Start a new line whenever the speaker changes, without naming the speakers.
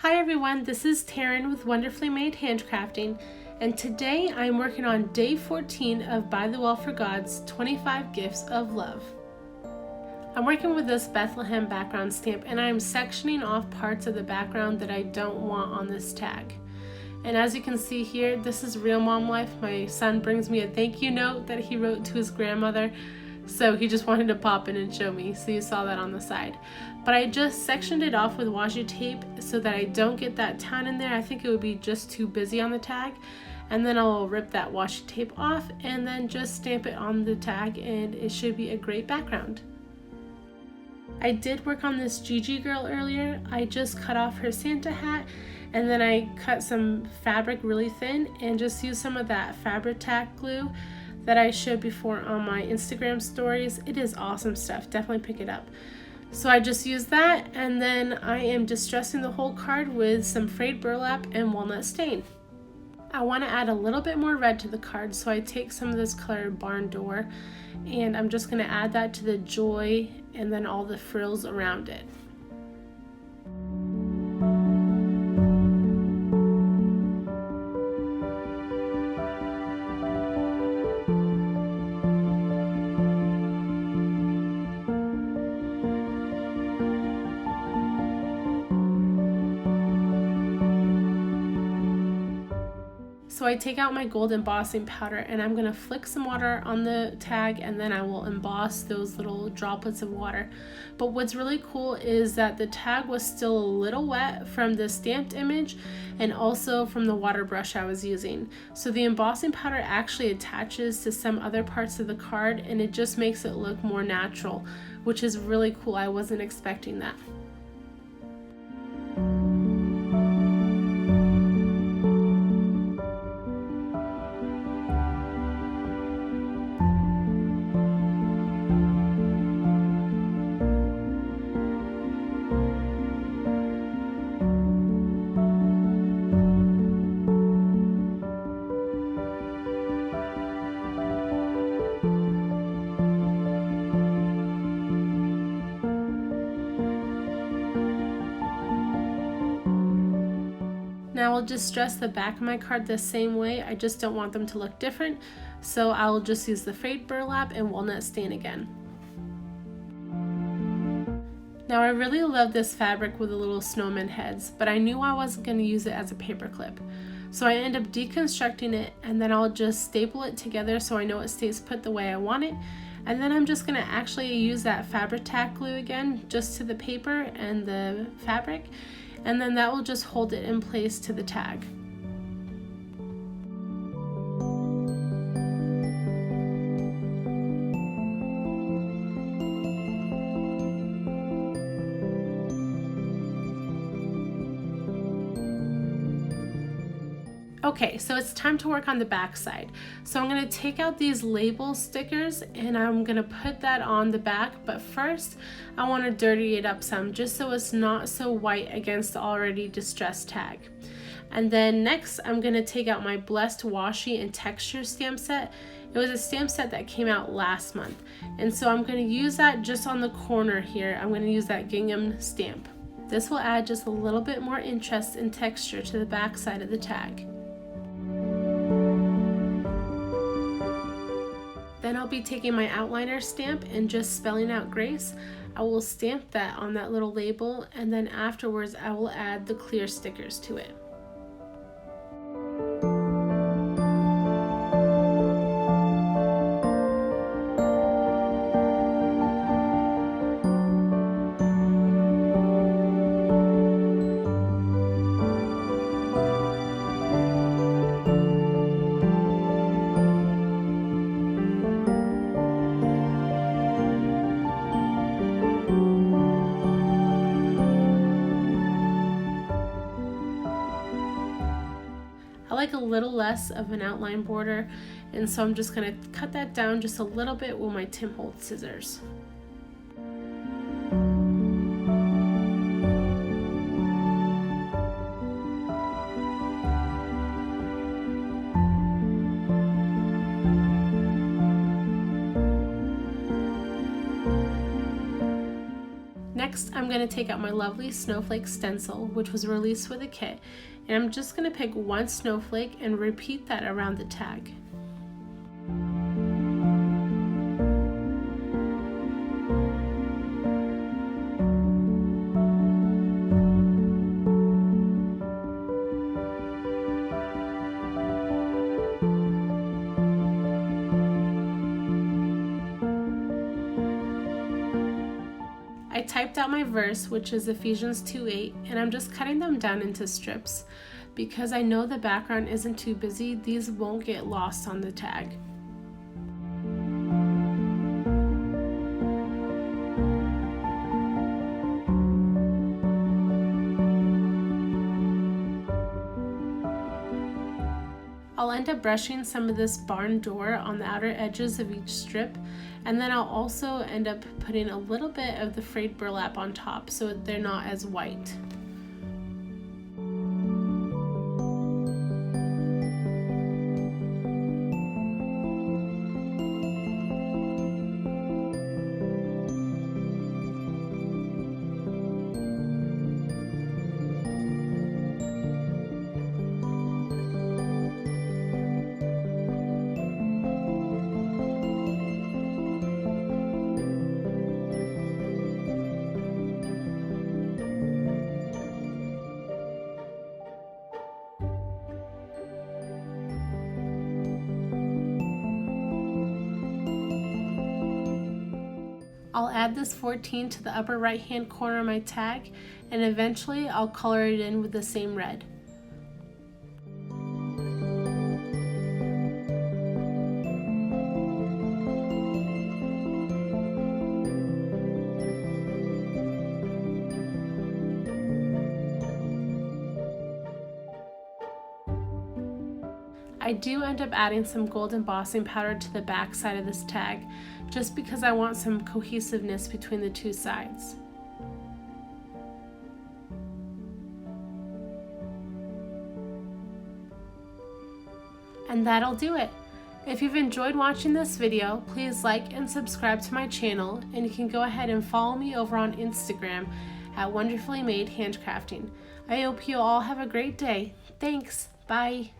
Hi everyone, this is Taryn with Wonderfully Made Handcrafting, and today I'm working on day 14 of By the Well for God's 25 Gifts of Love. I'm working with this Bethlehem background stamp, and I'm sectioning off parts of the background that I don't want on this tag. And as you can see here, this is real mom life. My son brings me a thank you note that he wrote to his grandmother. So he just wanted to pop in and show me, so you saw that on the side. But I just sectioned it off with washi tape so that I don't get that tan in there. I think it would be just too busy on the tag. And then I'll rip that washi tape off and then just stamp it on the tag, and it should be a great background. I did work on this Gigi girl earlier. I just cut off her Santa hat, and then I cut some fabric really thin and just used some of that Fabri-Tac Glue that I showed before on my Instagram stories. It is awesome stuff, definitely pick it up. So I just used that, and then I am distressing the whole card with some frayed burlap and walnut stain. I want to add a little bit more red to the card, so I take some of this color Barn Door, and I'm just going to add that to the joy and then all the frills around it. So I take out my gold embossing powder, and I'm going to flick some water on the tag, and then I will emboss those little droplets of water. But what's really cool is that the tag was still a little wet from the stamped image and also from the water brush I was using. So the embossing powder actually attaches to some other parts of the card, and it just makes it look more natural, which is really cool. I wasn't expecting that. Now I'll distress the back of my card the same way. I just don't want them to look different, so I'll just use the frayed burlap and walnut stain again. Now I really love this fabric with the little snowman heads, but I knew I wasn't going to use it as a paper clip. So I end up deconstructing it, and then I'll just staple it together so I know it stays put the way I want it. And then I'm just going to actually use that Fabri-Tac Glue again, just to the paper and the fabric. And then that will just hold it in place to the tag. Okay, so it's time to work on the back side. So I'm going to take out these label stickers, and I'm going to put that on the back, but first I want to dirty it up some just so it's not so white against the already distressed tag. And then next I'm going to take out my Blessed Washi and Texture stamp set. It was a stamp set that came out last month, and so I'm going to use that just on the corner here. I'm going to use that gingham stamp. This will add just a little bit more interest and texture to the back side of the tag. Then I'll be taking my outliner stamp and just spelling out Grace. I will stamp that on that little label, and then afterwards I will add the clear stickers to it. I like a little less of an outline border, and so I'm just going to cut that down just a little bit with my Tim Holtz scissors. Next, I'm going to take out my lovely Snowflakes stencil, which was released with a kit, and I'm just going to pick one snowflake and repeat that around the tag. I typed out my verse, which is Ephesians 2:8, and I'm just cutting them down into strips. Because I know the background isn't too busy, these won't get lost on the tag. I'll end up brushing some of this barn door on the outer edges of each strip, and then I'll also end up putting a little bit of the frayed burlap on top so they're not as white. I'll add this 14 to the upper right hand corner of my tag, and eventually I'll color it in with the same red. I do end up adding some gold embossing powder to the back side of this tag, just because I want some cohesiveness between the two sides. And that'll do it. If you've enjoyed watching this video, please like and subscribe to my channel, and you can go ahead and follow me over on Instagram at Wonderfully Made Handcrafting. I hope you all have a great day. Thanks. Bye.